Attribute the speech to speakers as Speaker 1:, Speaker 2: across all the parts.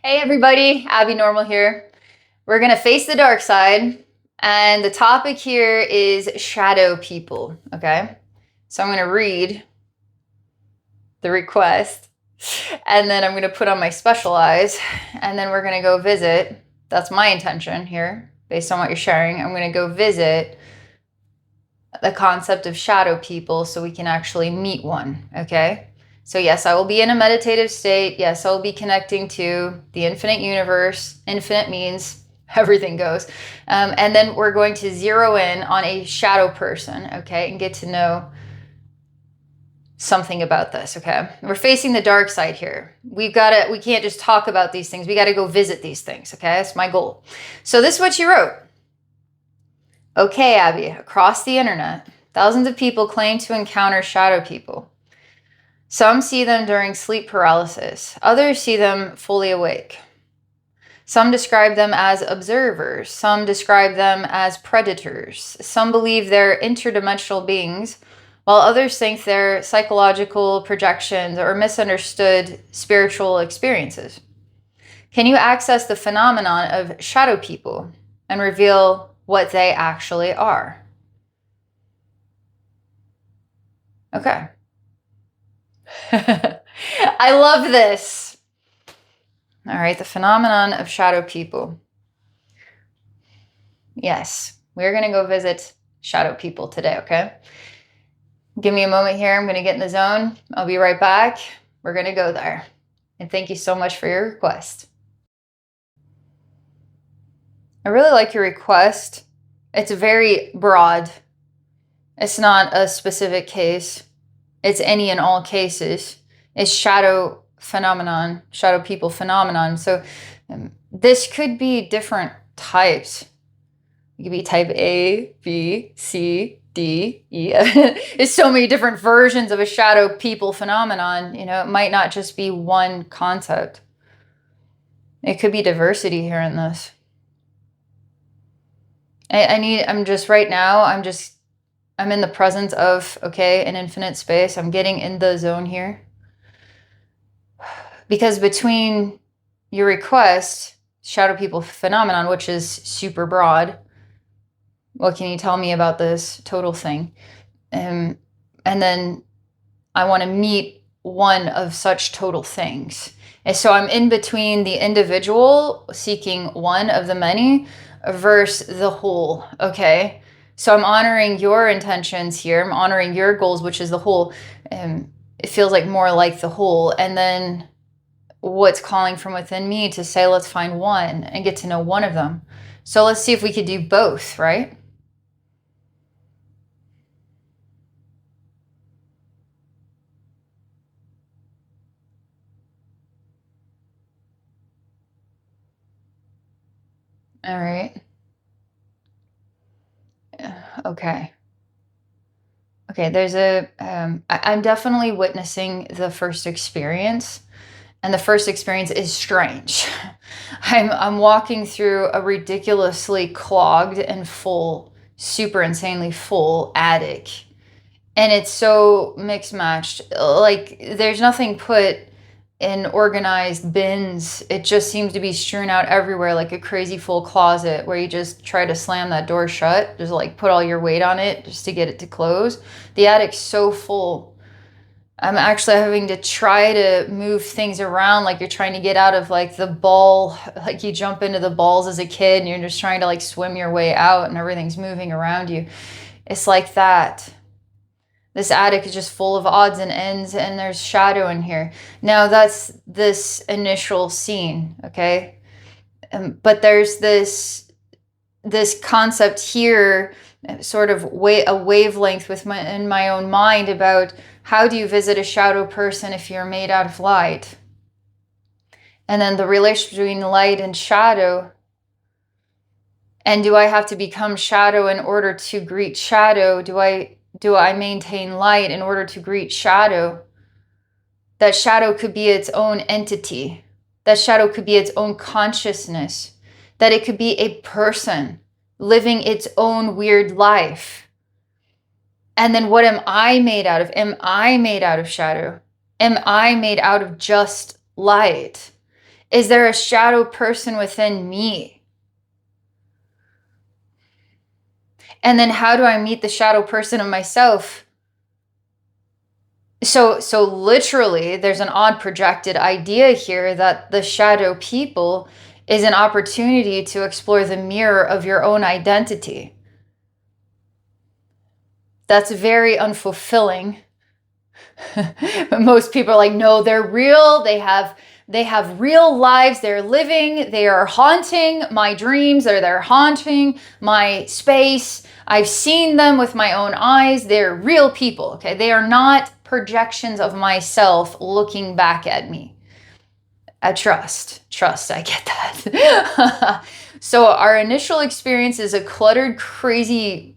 Speaker 1: Hey everybody, Abbey Normal here. We're gonna face the dark side, and the topic here is shadow people, okay? So I'm gonna read the request, and then I'm gonna put on my special eyes, and then we're gonna go visit. That's my intention here, based on what you're sharing. I'm gonna go visit the concept of shadow people so we can actually meet one, okay? So yes, I will be in a meditative state. Yes, I will be connecting to the infinite universe. Infinite means everything goes. And then we're going to zero in on a shadow person, okay, and get to know something about this, okay? We're facing the dark side here. We can't just talk about these things. We got to go visit these things, okay? That's my goal. So this is what you wrote. Okay, Abby, across the internet, thousands of people claim to encounter shadow people. Some see them during sleep paralysis. Others see them fully awake. Some describe them as observers. Some describe them as predators. Some believe they're interdimensional beings, while others think they're psychological projections or misunderstood spiritual experiences. Can you access the phenomenon of shadow people and reveal what they actually are? Okay. I love this. All right, the phenomenon of shadow people. Yes, we're going to go visit shadow people today, okay? Give me a moment here. I'm going to get in the zone. I'll be right back. We're going to go there. And thank you so much for your request. I really like your request. It's very broad. It's not a specific case. It's any and all cases. It's shadow phenomenon, shadow people phenomenon. So this could be different types. It could be type A, B, C, D, E. There's so many different versions of a shadow people phenomenon. You know, it might not just be one concept. It could be diversity here in this. I'm just right now, I'm in the presence of, okay, an infinite space. I'm getting in the zone here. Because between your request, shadow people phenomenon, which is super broad, what can you tell me about this total thing? And then I want to meet one of such total things. And so I'm in between the individual seeking one of the many versus the whole, okay? So I'm honoring your intentions here. I'm honoring your goals, which is the whole. It feels like more like the whole. And then what's calling from within me to say, let's find one and get to know one of them. So let's see if we could do both, right? All right. Okay. Okay, there's I'm definitely witnessing the first experience, and the first experience is strange. I'm walking through a ridiculously clogged and full, super insanely full attic, and it's so mixed matched. Like there's nothing put in organized bins. It just seems to be strewn out everywhere like a crazy full closet where you just try to slam that door shut, just like put all your weight on it just to get it to close. The attic's so full. I'm actually having to try to move things around like you're trying to get out of like the ball, like you jump into the balls as a kid and you're just trying to like swim your way out and everything's moving around you. It's like that. This attic is just full of odds and ends, and there's shadow in here. Now that's this initial scene, okay? But there's this concept here, sort of a wavelength in my own mind about how do you visit a shadow person if you're made out of light? And then the relationship between light and shadow. And do I have to become shadow in order to greet shadow? Do I maintain light in order to greet shadow? That shadow could be its own entity. That shadow could be its own consciousness. That it could be a person living its own weird life. And then what am I made out of? Am I made out of shadow? Am I made out of just light? Is there a shadow person within me? And then how do I meet the shadow person of myself? So literally, there's an odd projected idea here that the shadow people is an opportunity to explore the mirror of your own identity. That's very unfulfilling. Most people are like, no, they're real. They have real lives. They're living. They are haunting my dreams, or they're haunting my space. I've seen them with my own eyes. They're real people. Okay. They are not projections of myself looking back at me. I trust, I get that. So our initial experience is a cluttered, crazy,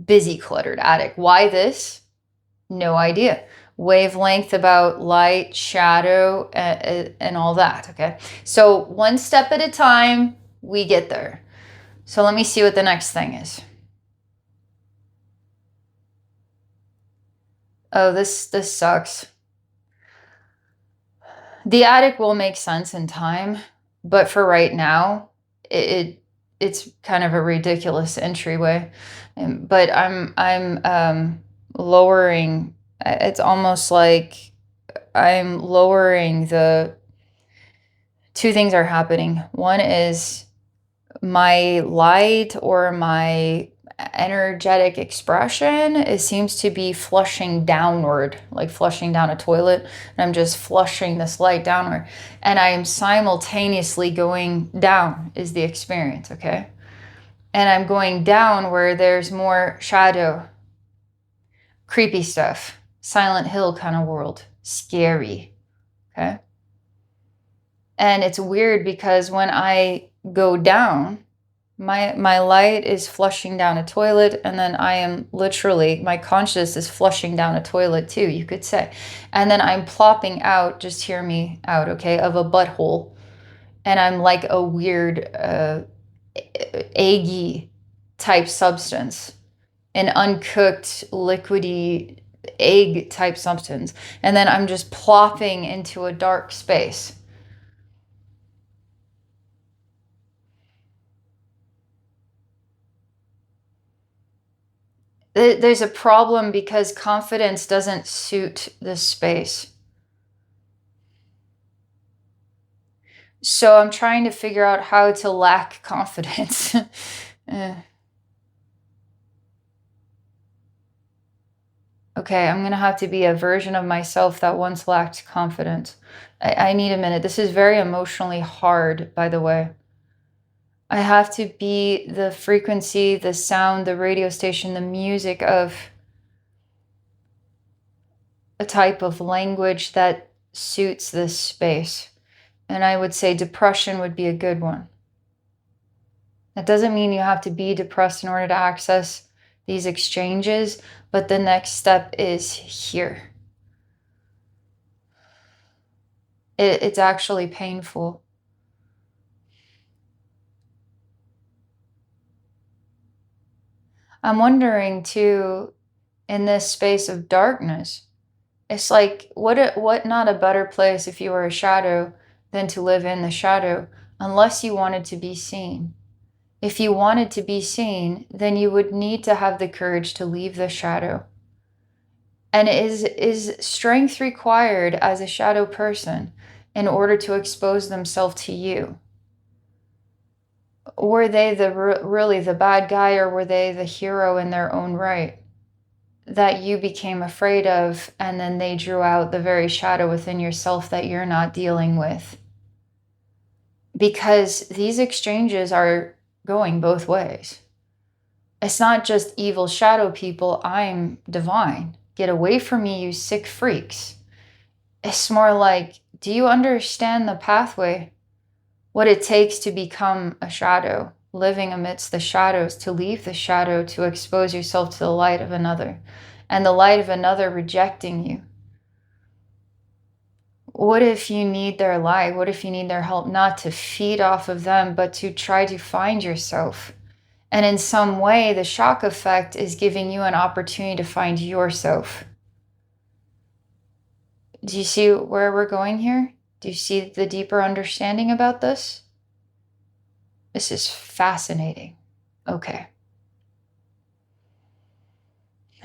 Speaker 1: busy, cluttered attic. Why this? No idea. Wavelength about light, shadow, and all that. Okay. So one step at a time, we get there. So let me see what the next thing is. Oh, this sucks. The attic will make sense in time, but for right now, it's kind of a ridiculous entryway. But I'm lowering. It's almost like I'm lowering the two things are happening. One is my light or my energetic expression, it seems to be flushing downward, like flushing down a toilet. And I'm just flushing this light downward. And I am simultaneously going down, is the experience, okay? And I'm going down where there's more shadow, creepy stuff, Silent Hill kind of world, scary, okay? And it's weird because when I go down, my light is flushing down a toilet, and then I am literally, my conscious is flushing down a toilet too, you could say. And then I'm plopping out, just hear me out, okay, of a butthole. And I'm like a weird eggy type substance, an uncooked liquidy egg type substance. And then I'm just plopping into a dark space. There's a problem because confidence doesn't suit this space. So I'm trying to figure out how to lack confidence. Okay, I'm gonna have to be a version of myself that once lacked confidence. I need a minute. This is very emotionally hard, by the way. I have to be the frequency, the sound, the radio station, the music of a type of language that suits this space. And I would say depression would be a good one. That doesn't mean you have to be depressed in order to access these exchanges, but the next step is here. It's actually painful. I'm wondering too, in this space of darkness, it's like, what not a better place if you were a shadow than to live in the shadow, unless you wanted to be seen. If you wanted to be seen, then you would need to have the courage to leave the shadow. And is strength required as a shadow person in order to expose themselves to you? Were they really the bad guy, or were they the hero in their own right that you became afraid of, and then they drew out the very shadow within yourself that you're not dealing with? Because these exchanges are going both ways. It's not just evil shadow people, I'm divine. Get away from me, you sick freaks. It's more like, do you understand the pathway? What it takes to become a shadow, living amidst the shadows, to leave the shadow, to expose yourself to the light of another, and the light of another rejecting you. What if you need their light? What if you need their help? Not to feed off of them, but to try to find yourself. And in some way, the shock effect is giving you an opportunity to find yourself. Do you see where we're going here? Do you see the deeper understanding about this? This is fascinating. Okay.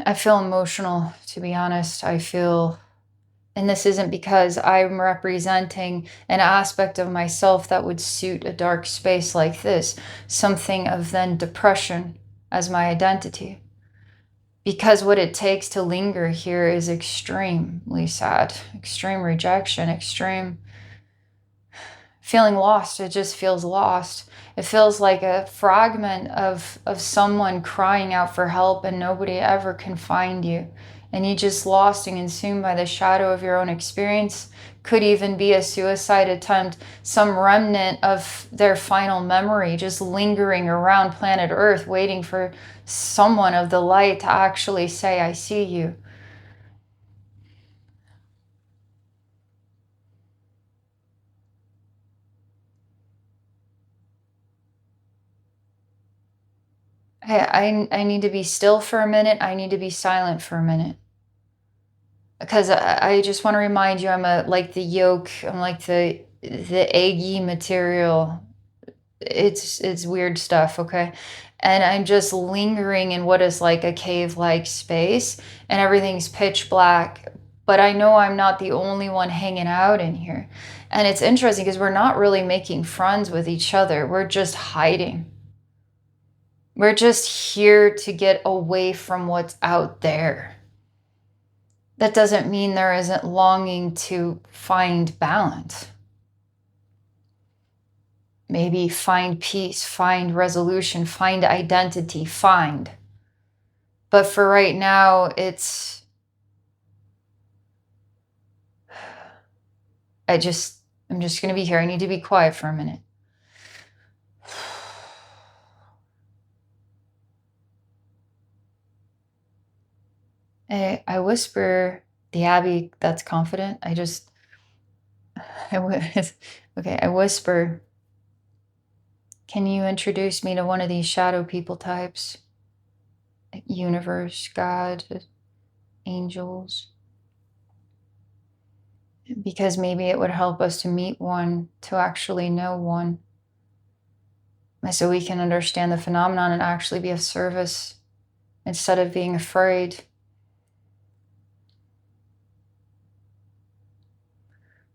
Speaker 1: I feel emotional, to be honest. I feel, and this isn't because I'm representing an aspect of myself that would suit a dark space like this, something of then depression as my identity. Because what it takes to linger here is extremely sad, extreme rejection, extreme feeling lost. It just feels lost. It feels like a fragment of someone crying out for help and nobody ever can find you. And you just lost and consumed by the shadow of your own experience. Could even be a suicide attempt, some remnant of their final memory just lingering around planet Earth, waiting for someone of the light to actually say, I see you. I need to be still for a minute. I need to be silent for a minute. Because I just want to remind you, I'm a like the yolk. I'm like the eggy material. It's weird stuff, okay? And I'm just lingering in what is like a cave-like space, and everything's pitch black. But I know I'm not the only one hanging out in here. And it's interesting because we're not really making friends with each other. We're just hiding. We're just here to get away from what's out there. That doesn't mean there isn't longing to find balance. Maybe find peace, find resolution, find identity, find. But for right now, I'm just going to be here. I need to be quiet for a minute. I whisper the Abbey that's confident. Okay, I whisper, can you introduce me to one of these shadow people types? Universe, God, angels. Because maybe it would help us to meet one, to actually know one. So we can understand the phenomenon and actually be of service instead of being afraid.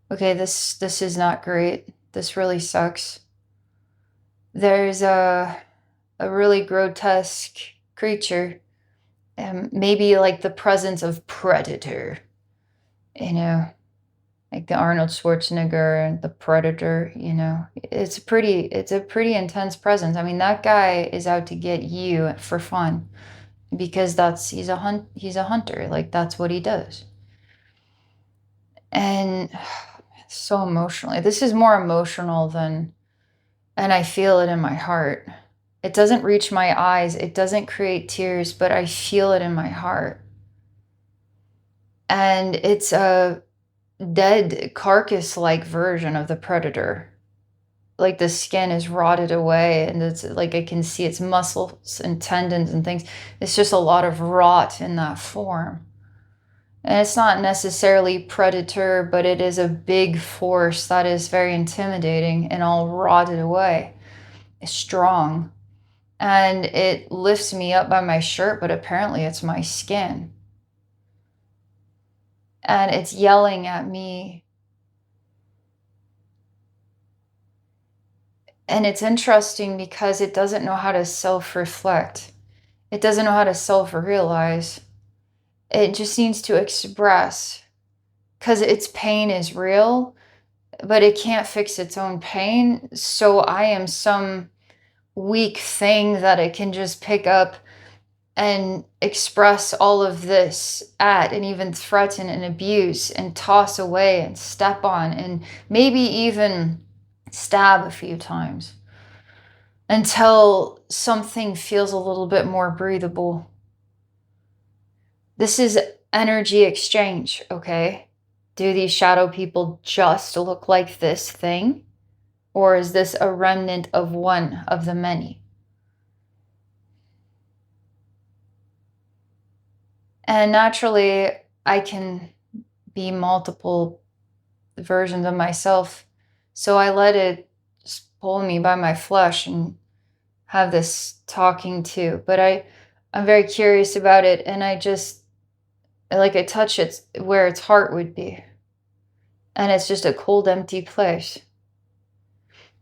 Speaker 1: Okay, this is not great. This really sucks. There's a really grotesque creature, maybe like the presence of Predator, you know, like the Arnold Schwarzenegger and the Predator, you know. It's a pretty intense presence. I mean, that guy is out to get you for fun because he's a hunter. Like that's what he does. And so emotionally. This is more emotional than, and I feel it in my heart. It doesn't reach my eyes, it doesn't create tears, but I feel it in my heart. And it's a dead carcass like version of the predator. Like the skin is rotted away, and it's like I can see its muscles and tendons and things. It's just a lot of rot in that form. And it's not necessarily predator, but it is a big force that is very intimidating and all rotted away. It's strong. And it lifts me up by my shirt, but apparently it's my skin. And it's yelling at me. And it's interesting because it doesn't know how to self-reflect. It doesn't know how to self-realize. It just needs to express because its pain is real, but it can't fix its own pain. So I am some weak thing that it can just pick up and express all of this at, and even threaten and abuse and toss away and step on and maybe even stab a few times until something feels a little bit more breathable. This is energy exchange, okay? Do these shadow people just look like this thing? Or is this a remnant of one of the many? And naturally, I can be multiple versions of myself. So I let it just pull me by my flesh and have this talking too. But I'm very curious about it, and I touch it where its heart would be. And it's just a cold, empty place.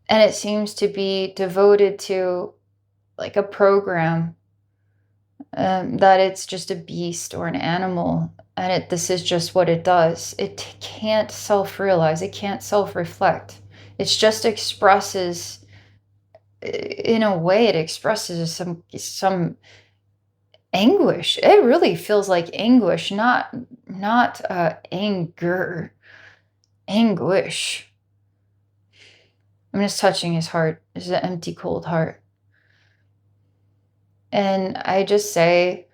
Speaker 1: And it seems to be devoted to like a program, that it's just a beast or an animal, and this is just what it does. It can't self-realize, it can't self-reflect. It just expresses, in a way, it expresses some anguish. It really feels like anguish, not anger, anguish. I'm just touching his heart. It's an empty, cold heart. And I just say,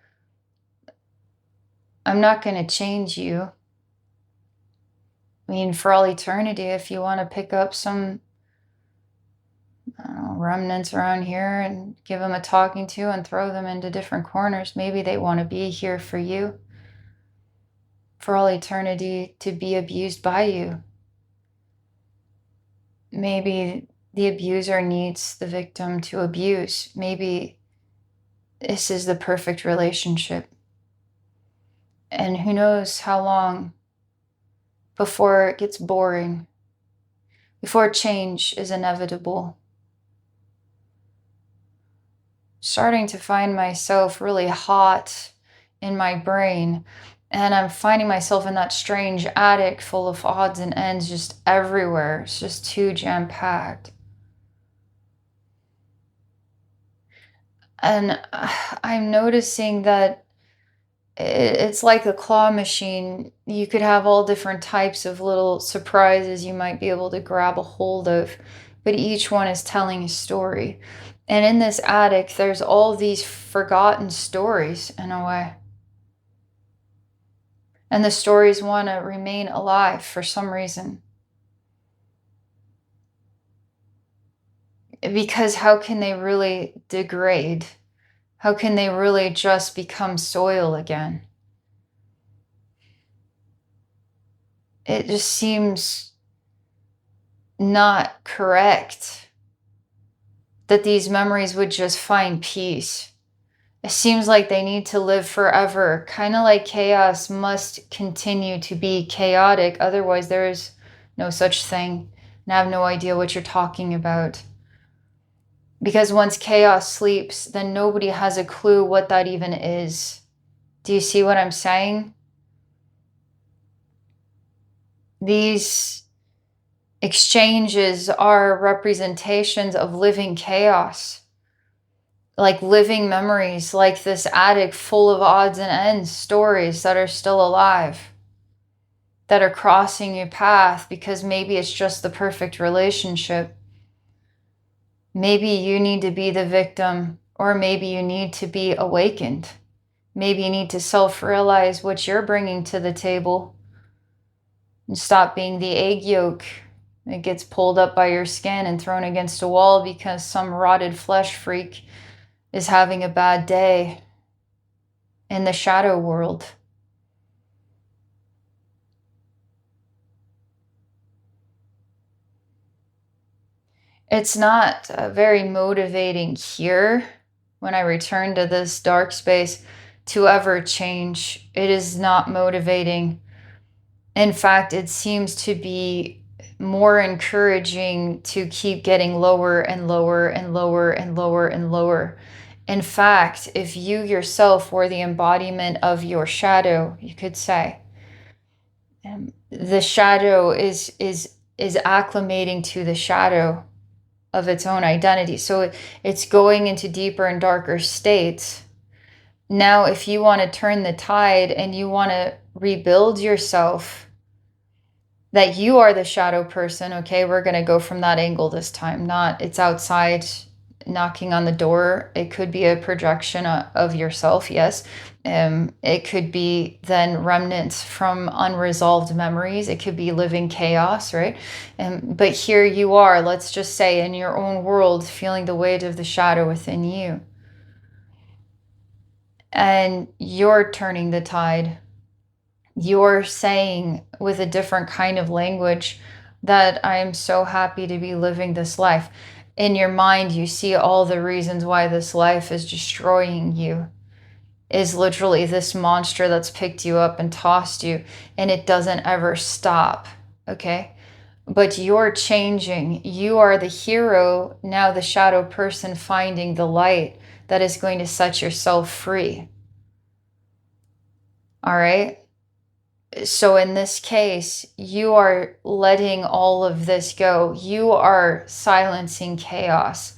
Speaker 1: I'm not going to change you. I mean, for all eternity, if you want to pick up some, I don't know, remnants around here and give them a talking to and throw them into different corners, maybe they want to be here for you, for all eternity, to be abused by you. Maybe the abuser needs the victim to abuse. Maybe this is the perfect relationship. And who knows how long before it gets boring, before change is inevitable. Starting to find myself really hot in my brain, and I'm finding myself in that strange attic full of odds and ends just everywhere. It's just too jam-packed. And I'm noticing that it's like a claw machine. You could have all different types of little surprises you might be able to grab a hold of, but each one is telling a story. And in this attic, there's all these forgotten stories in a way. And the stories want to remain alive for some reason. Because how can they really degrade? How can they really just become soil again? It just seems not correct that these memories would just find peace. It seems like they need to live forever, kind of like chaos must continue to be chaotic, otherwise there is no such thing. And I have no idea what you're talking about. Because once chaos sleeps, then nobody has a clue what that even is. Do you see what I'm saying? These exchanges are representations of living chaos, like living memories, like this attic full of odds and ends, stories that are still alive, that are crossing your path because maybe it's just the perfect relationship. Maybe you need to be the victim, or maybe you need to be awakened. Maybe you need to self-realize what you're bringing to the table and stop being the egg yolk that gets pulled up by your skin and thrown against a wall because some rotted flesh freak is having a bad day in the shadow world. It's not very motivating here when I return to this dark space to ever change. It is not motivating. In fact, it seems to be more encouraging to keep getting lower and lower and lower and lower and lower. In fact, if you yourself were the embodiment of your shadow, you could say, the shadow is acclimating to the shadow of its own identity. So it's going into deeper and darker states. Now, if you want to turn the tide and you want to rebuild yourself, that you are the shadow person, okay, we're going to go from that angle this time. Not it's outside knocking on the door. It could be a projection of yourself, yes. It could be then remnants from unresolved memories. It could be living chaos, right? But here you are, let's just say, in your own world, feeling the weight of the shadow within you. And you're turning the tide. you're saying with a different kind of language that I am so happy to be living this life. In your mind, you see all the reasons why this life is destroying you, is literally this monster that's picked you up and tossed you, and it doesn't ever stop, okay? But you're changing. You are the hero, now the shadow person finding the light that is going to set yourself free. All right? So in this case, you are letting all of this go. You are silencing chaos.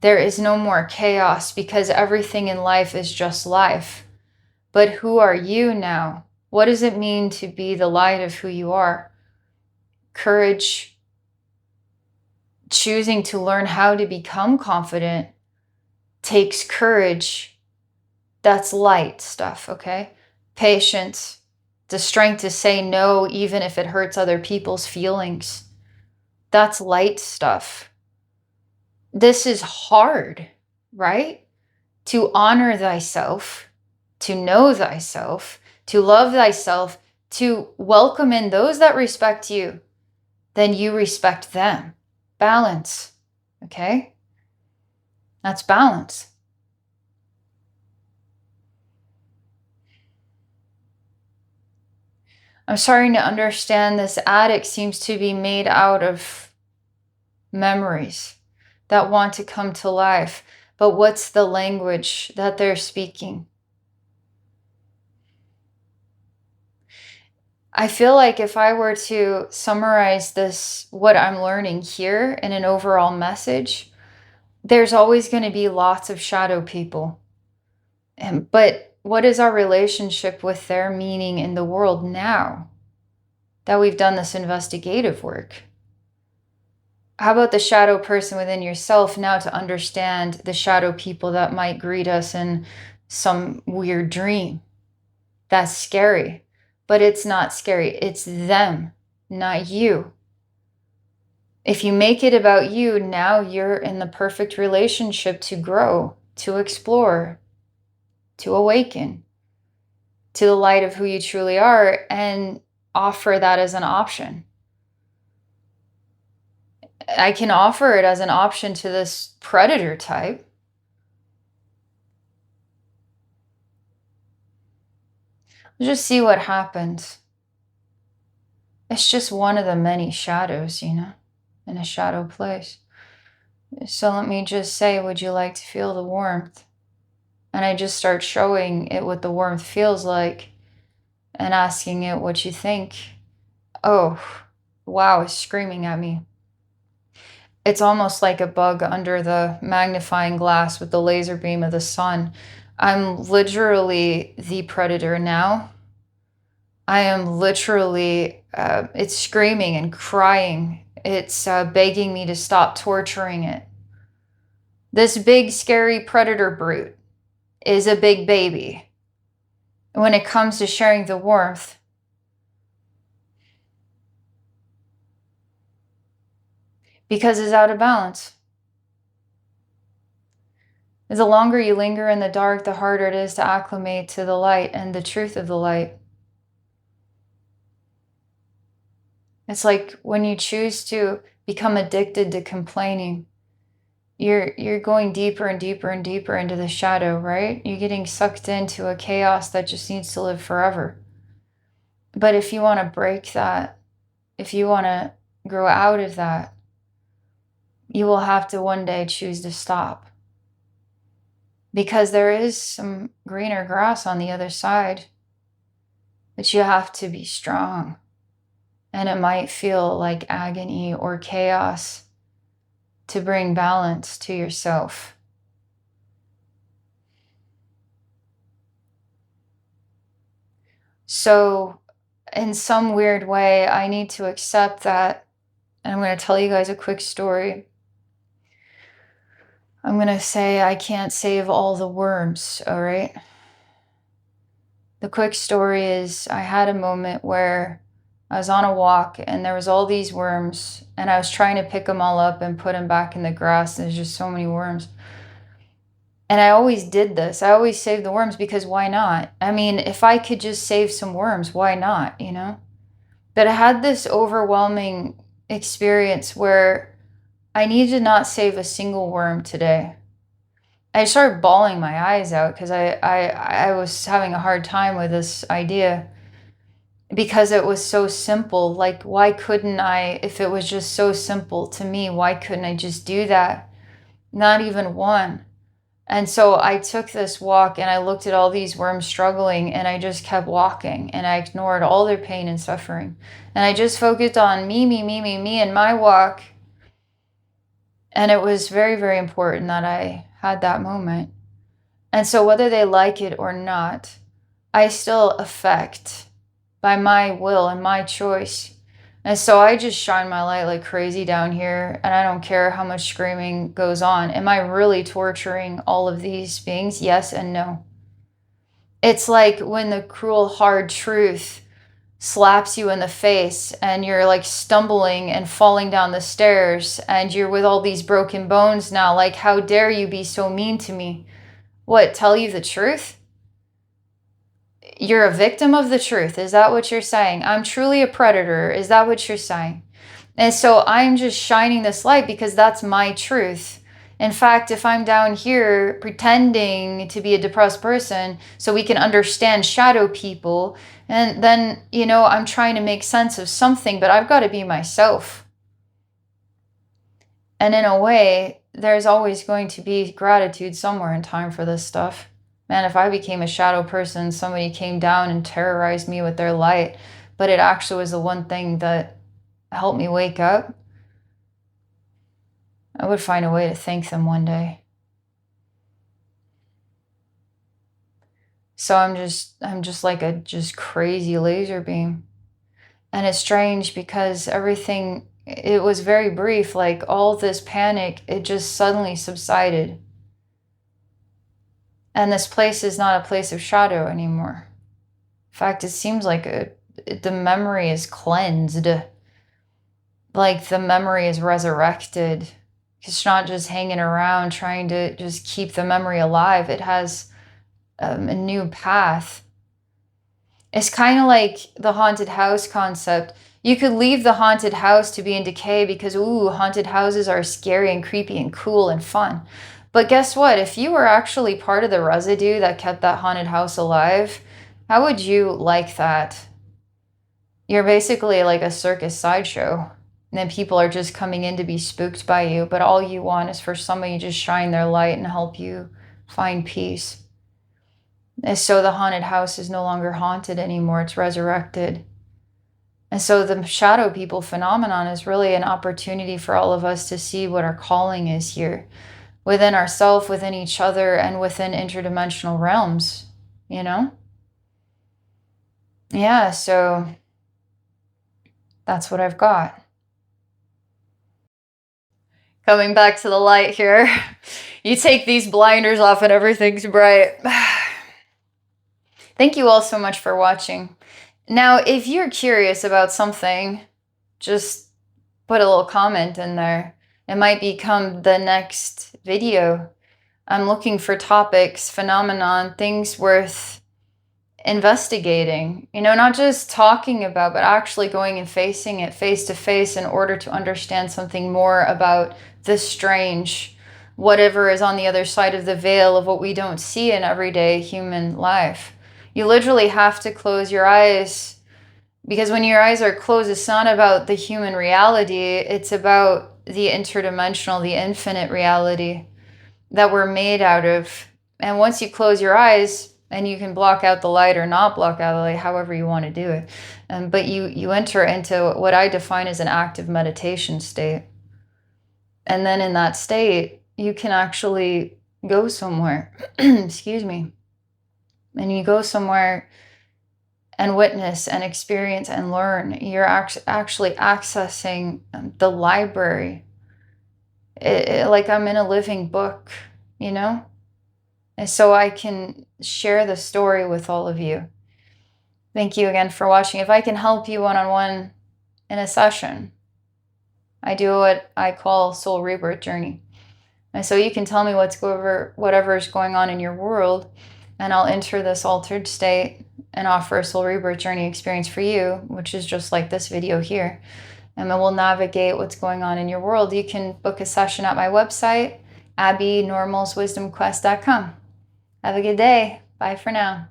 Speaker 1: There is no more chaos because everything in life is just life. But who are you now? What does it mean to be the light of who you are? Courage, choosing to learn how to become confident takes courage. That's light stuff, okay? Patience, the strength to say no even if it hurts other people's feelings. That's light stuff. This is hard, right? To honor thyself, to know thyself, to love thyself, to welcome in those that respect you, then you respect them. Balance, okay? That's balance. I'm starting to understand this addict seems to be made out of memories that want to come to life. But what's the language that they're speaking? I feel like if I were to summarize this, what I'm learning here in an overall message, there's always going to be lots of shadow people. But what is our relationship with their meaning in the world now that we've done this investigative work? How about the shadow person within yourself now to understand the shadow people that might greet us in some weird dream? That's scary, but it's not scary. It's them, not you. If you make it about you, now you're in the perfect relationship to grow, to explore, to awaken to the light of who you truly are and offer that as an option. I can offer it as an option to this predator type. Just see what happens. It's just one of the many shadows, in a shadow place. So let me just say, would you like to feel the warmth? And I just start showing it what the warmth feels like and asking it what you think. Oh, wow, it's screaming at me. It's almost like a bug under the magnifying glass with the laser beam of the sun. I'm literally the predator now. I am literally, it's screaming and crying. It's begging me to stop torturing it. This big, scary predator brute is a big baby when it comes to sharing the warmth. Because it's out of balance. The longer you linger in the dark, the harder it is to acclimate to the light and the truth of the light. It's like when you choose to become addicted to complaining, you're going deeper and deeper and deeper into the shadow, right? You're getting sucked into a chaos that just needs to live forever. But if you want to break that, if you want to grow out of that, you will have to one day choose to stop. Because there is some greener grass on the other side. But you have to be strong. And it might feel like agony or chaos to bring balance to yourself. So, in some weird way, I need to accept that. And I'm going to tell you guys a quick story. I'm going to say I can't save all the worms, all right? The quick story is I had a moment where I was on a walk and there was all these worms and I was trying to pick them all up and put them back in the grass. There's just so many worms. And I always did this. I always saved the worms because why not? I mean, if I could just save some worms, why not, you know? But I had this overwhelming experience where I needed to not save a single worm today. I started bawling my eyes out because I was having a hard time with this idea because it was so simple. Like, why couldn't I, if it was just so simple to me, why couldn't I just do that? Not even one. And so I took this walk and I looked at all these worms struggling and I just kept walking and I ignored all their pain and suffering. And I just focused on me, and my walk. And it was very, very important that I had that moment. And so whether they like it or not, I still affect by my will and my choice. And so I just shine my light like crazy down here, and I don't care how much screaming goes on. Am I really torturing all of these beings? Yes and no. It's like when the cruel, hard truth slaps you in the face and you're like stumbling and falling down the stairs and you're with all these broken bones now. Like, how dare you be so mean to me? What, tell you the truth? You're a victim of the truth. Is that what you're saying? I'm truly a predator. Is that what you're saying? And so I'm just shining this light because that's my truth. In fact, if I'm down here pretending to be a depressed person so we can understand shadow people, and then, you know, I'm trying to make sense of something, but I've got to be myself. And in a way, there's always going to be gratitude somewhere in time for this stuff. Man, if I became a shadow person, somebody came down and terrorized me with their light, but it actually was the one thing that helped me wake up, I would find a way to thank them one day. So I'm just like a just crazy laser beam. And it's strange because everything, it was very brief, like all this panic, it just suddenly subsided. And this place is not a place of shadow anymore. In fact, it seems like the memory is cleansed. Like the memory is resurrected. It's not just hanging around trying to just keep the memory alive. It has a new path. It's kind of like the haunted house concept. You could leave the haunted house to be in decay because, ooh, haunted houses are scary and creepy and cool and fun. But guess what? If you were actually part of the residue that kept that haunted house alive, how would you like that? You're basically like a circus sideshow. And then people are just coming in to be spooked by you, but all you want is for somebody to just shine their light and help you find peace. And so the haunted house is no longer haunted anymore, it's resurrected. And so the shadow people phenomenon is really an opportunity for all of us to see what our calling is here, within ourselves, within each other, and within interdimensional realms, you know? Yeah, so that's what I've got. Coming back to the light here. You take these blinders off and everything's bright. Thank you all so much for watching. Now, if you're curious about something, just put a little comment in there. It might become the next video. I'm looking for topics, phenomenon, things worth investigating. You know, not just talking about, but actually going and facing it face to face in order to understand something more about this strange, whatever is on the other side of the veil of what we don't see in everyday human life. You literally have to close your eyes, because when your eyes are closed, it's not about the human reality, it's about the interdimensional, the infinite reality that we're made out of. And once you close your eyes, and you can block out the light or not block out the light, however you want to do it. But you enter into what I define as an active meditation state. And then in that state, you can actually go somewhere, excuse me, and you go somewhere and witness and experience and learn. You're actually accessing the library. Like I'm in a living book, you know? And so I can share the story with all of you. Thank you again for watching. If I can help you one-on-one in a session, I do what I call soul rebirth journey. And so you can tell me whatever is going on in your world, and I'll enter this altered state and offer a soul rebirth journey experience for you, which is just like this video here. And then we'll navigate what's going on in your world. You can book a session at my website, abbeynormalswisdomquest.com. Have a good day. Bye for now.